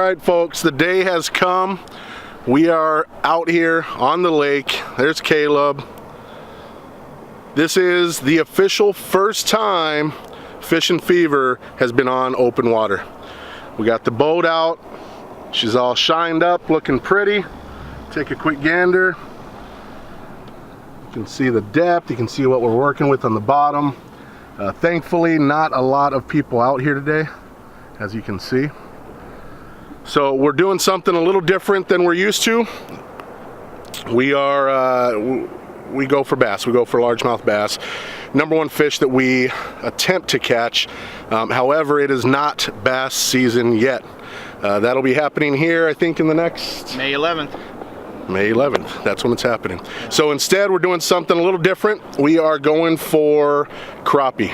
right, folks, the day has come. We are out here on the lake. There's Caleb. This is the official first time FishNFever has been on open water. We got the boat out. She's all shined up, looking pretty. Take a quick gander. You can see the depth. You can see what we're working with on the bottom. Thankfully, not a lot of people out here today, as you can see. So we're doing something a little different than we're used to. We go for bass. We go for largemouth bass. Number one fish that we attempt to catch. However, it is not bass season yet. That'll be happening here, I think, in the next... May 11th. May 11th, that's when it's happening. So instead, we're doing something a little different. We are going for crappie.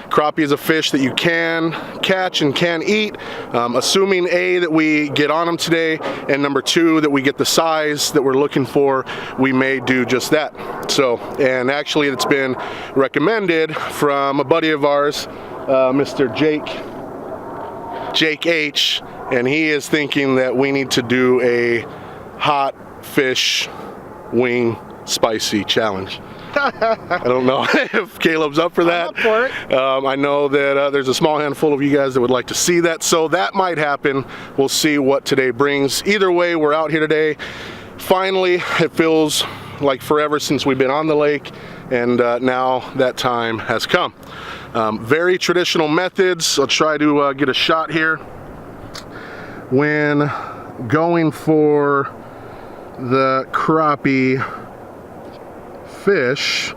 Crappie is a fish that you can catch and can eat, assuming A, that we get on them today, and number two, that we get the size that we're looking for. We may do just that. So, and actually it's been recommended from a buddy of ours, Mr. Jake H, and he is thinking that we need to do a hot fish wing spicy challenge. I don't know if Caleb's up for that. I'm up for it. I know that there's a small handful of you guys that would like to see that, so that might happen. We'll see what today brings. Either way, we're out here today. Finally, it feels like forever since we've been on the lake, and now that time has come. Very traditional methods. I'll try to get a shot here. When going for the crappie fish,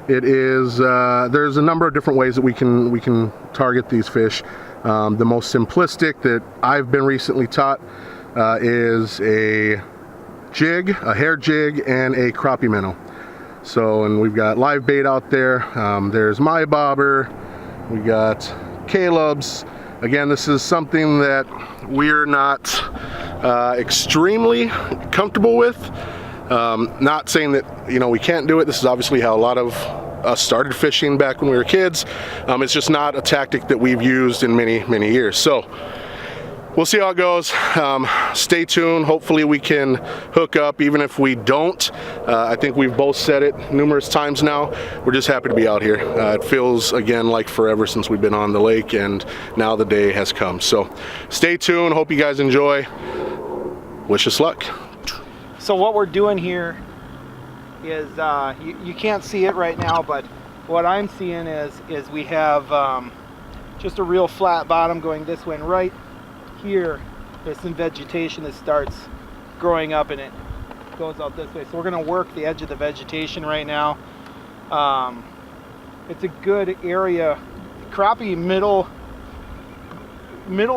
it is there's a number of different ways that we can target these fish. The most simplistic that I've been recently taught is a jig, a hair jig, and a crappie minnow. So, and we've got live bait out there. There's my bobber, we got Caleb's. Again, this is something that we're not extremely comfortable with. Not saying that, you know, we can't do it. This is obviously how a lot of us started fishing back when we were kids. It's just not a tactic that we've used in many years. So we'll see how it goes. Stay tuned. Hopefully we can hook up, even if we don't. I think we've both said it numerous times now. We're just happy to be out here. It feels, again, like forever since we've been on the lake, and now the day has come. So stay tuned. Hope you guys enjoy. Wish us luck. So what we're doing here is, you can't see it right now, but what I'm seeing is we have just a real flat bottom going this way, and right here there's some vegetation that starts growing up and it goes out this way. So we're going to work the edge of the vegetation right now. It's a good area. Crappie middle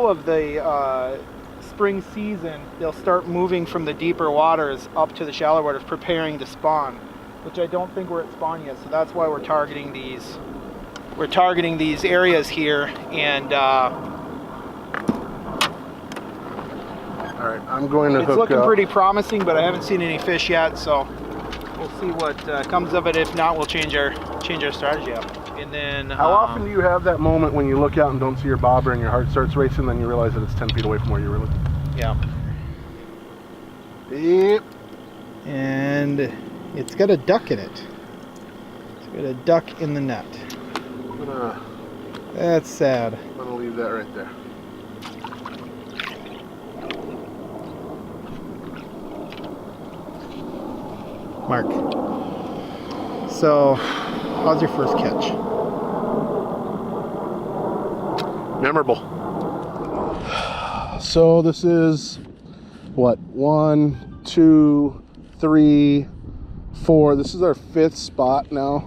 of the spring season, they'll start moving from the deeper waters up to the shallow waters, preparing to spawn, which I don't think we're at spawn yet. So that's why we're targeting these. We're targeting these areas here, and all right, I'm going to hook up. It's looking pretty promising, but I haven't seen any fish yet, so we'll see what comes of it. If not, we'll change our strategy up. And then how often do you have that moment when you look out and don't see your bobber and your heart starts racing, then you realize that it's 10 feet away from where you were looking? Yeah. Yep. And it's got a duck in it. It's got a duck in the net. That's sad. I'm gonna leave that right there. Mark. So, how's your first catch? Memorable. So this is what, 1, 2, 3, 4. This is our 5th spot now.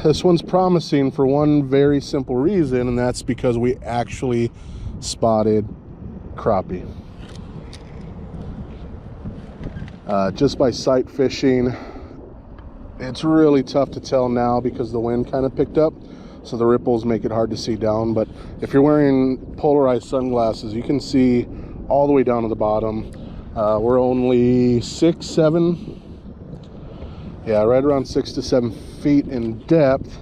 This one's promising for one very simple reason, and that's because we actually spotted crappie. Just by sight fishing, it's really tough to tell now because the wind kind of picked up, so the ripples make it hard to see down. But if you're wearing polarized sunglasses, you can see all the way down to the bottom. We're only 6, 7, yeah, right around 6 to 7 feet in depth.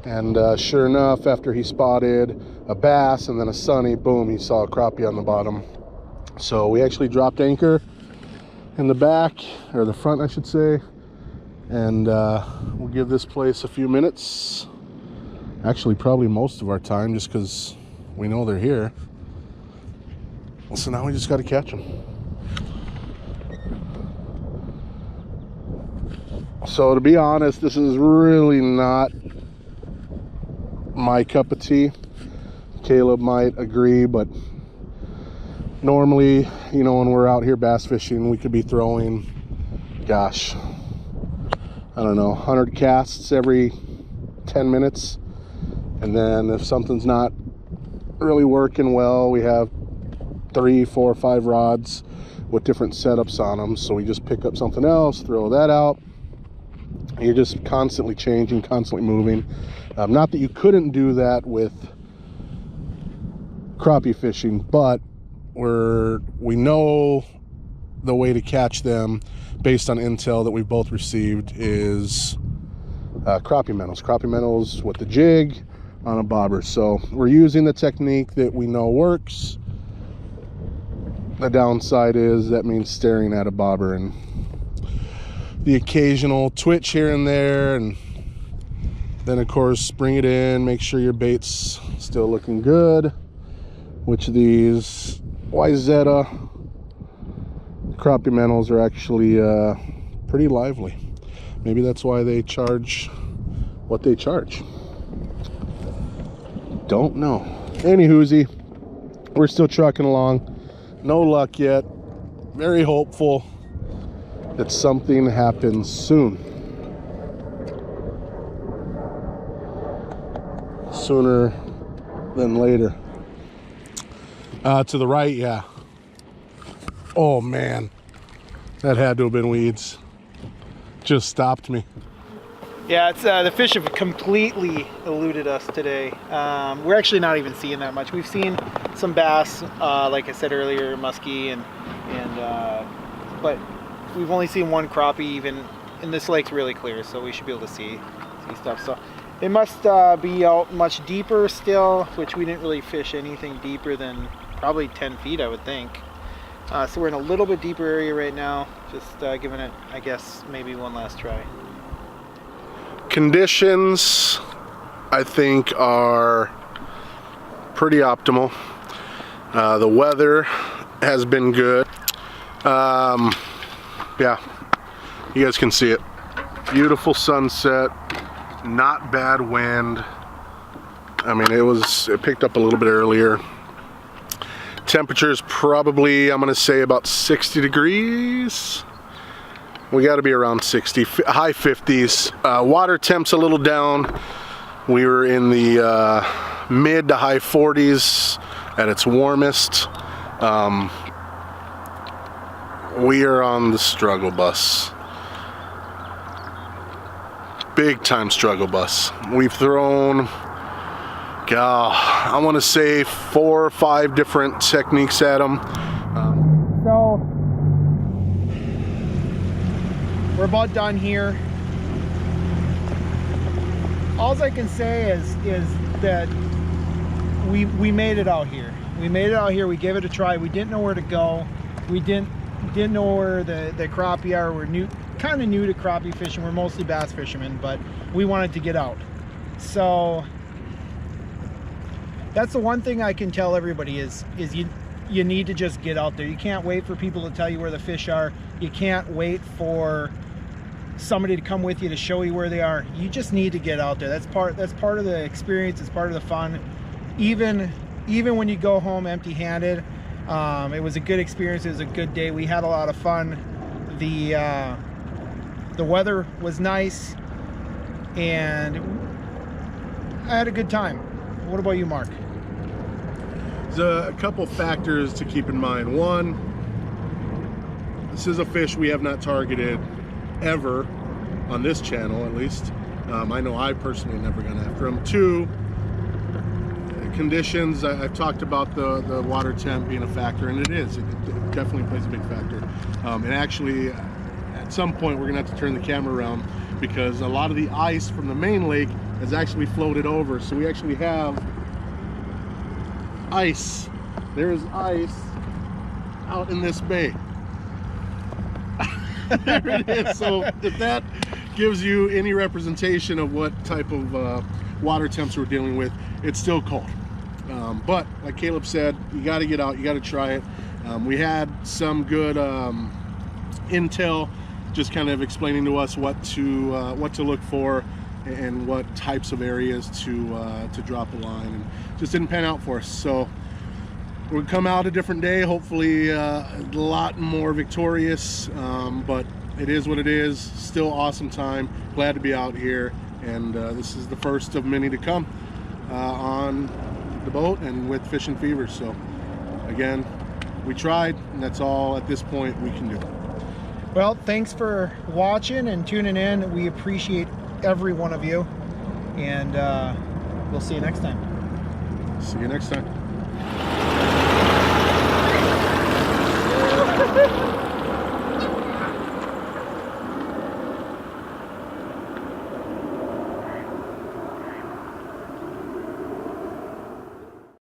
And sure enough, after he spotted a bass and then a sunny, boom, he saw a crappie on the bottom. So we actually dropped anchor in the back, or the front I should say, and we'll give this place a few minutes, actually probably most of our time, just because we know they're here. So now we just got to catch them. So to be honest, this is really not my cup of tea. Caleb might agree, but normally, you know, when we're out here bass fishing, we could be throwing, gosh, I don't know, 100 casts every 10 minutes. And then if something's not really working well, we have 3, 4, 5 rods with different setups on them. So we just pick up something else, throw that out. You're just constantly changing, constantly moving. Not that you couldn't do that with crappie fishing, but we know the way to catch them based on intel that we've both received is crappie minnows with the jig on a bobber. So we're using the technique that we know works. The downside is that means staring at a bobber and the occasional twitch here and there, and then of course bring it in, make sure your bait's still looking good, which these Wyzetta crappie minnows are actually pretty lively. Maybe that's why they charge what they charge. Don't know. Anywhoosie, we're still trucking along. No luck yet. Very hopeful that something happens soon. Sooner than later. To the right, yeah. Oh man, that had to have been weeds. Just stopped me. Yeah, it's the fish have completely eluded us today. We're actually not even seeing that much. We've seen some bass, like I said earlier, muskie, but we've only seen one crappie even, and this lake's really clear, so we should be able to see stuff. So it must be out much deeper still, which we didn't really fish anything deeper than probably 10 feet, I would think. So we're in a little bit deeper area right now, just giving it, I guess, maybe one last try. Conditions, I think, are pretty optimal. The weather has been good. Yeah, you guys can see it. Beautiful sunset, not bad wind. I mean, it picked up a little bit earlier. Temperature's probably, I'm gonna say, about 60 degrees. We got to be around 60, high 50s. Water temp's a little down. We were in the mid to high 40s at its warmest. We are on the struggle bus. Big time struggle bus. We've thrown, I want to say 4 or 5 different techniques at them. So we're about done here. All I can say is that we made it out here. We made it out here. We gave it a try. We didn't know where to go. We didn't know where the crappie are. We're kind of new to crappie fishing. We're mostly bass fishermen, but we wanted to get out. So that's the one thing I can tell everybody is you need to just get out there. You can't wait for people to tell you where the fish are. You can't wait for somebody to come with you to show you where they are. You just need to get out there. That's part of the experience. It's part of the fun. Even when you go home empty-handed, it was a good experience. It was a good day. We had a lot of fun. The weather was nice, and I had a good time. What about you, Mark? There's a couple factors to keep in mind. One, this is a fish we have not targeted ever on this channel, at least. I know I personally never gone after them. 2, conditions. I've talked about the water temp being a factor, and it is. It definitely plays a big factor. And actually, at some point, we're gonna have to turn the camera around because a lot of the ice from the main lake has actually floated over. So we actually have ice. There's ice out in this bay. There it is. So if that gives you any representation of what type of water temps we're dealing with, it's still cold. But like Caleb said, you got to get out, you got to try it. We had some good intel, just kind of explaining to us what to look for and what types of areas to drop a line, and just didn't pan out for us. So we'll come out a different day, hopefully a lot more victorious, but it is what it is. Still awesome time, glad to be out here, and this is the first of many to come on the boat and with FishNFever. So again, we tried, and that's all at this point we can do. Well, thanks for watching and tuning in. We appreciate every one of you, and we'll see you next time. See you next time.